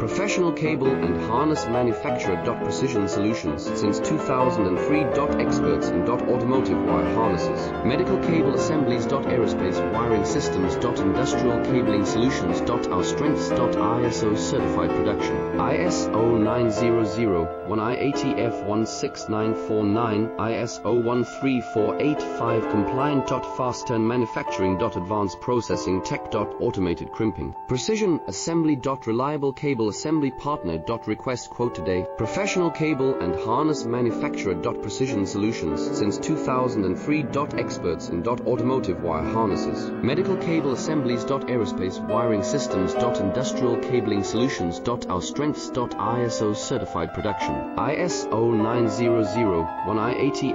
Professional cable and harness manufacturer. Precision Solutions since 2003. Experts in automotive wire harnesses, medical cable assemblies. Aerospace wiring systems. Industrial cabling solutions. Our strengths. ISO certified production. ISO 9001 IATF 16949 ISO 13485 compliant. Fast turn manufacturing. Advanced processing tech. Automated crimping. Precision assembly. Reliable cable assembly partner. Request quote today. Professional cable and harness manufacturer. Precision Solutions since 2003. Experts in automotive wire harnesses, medical cable assemblies. Aerospace wiring systems. Industrial cabling solutions. Our strengths. ISO certified production. ISO 9001 IATF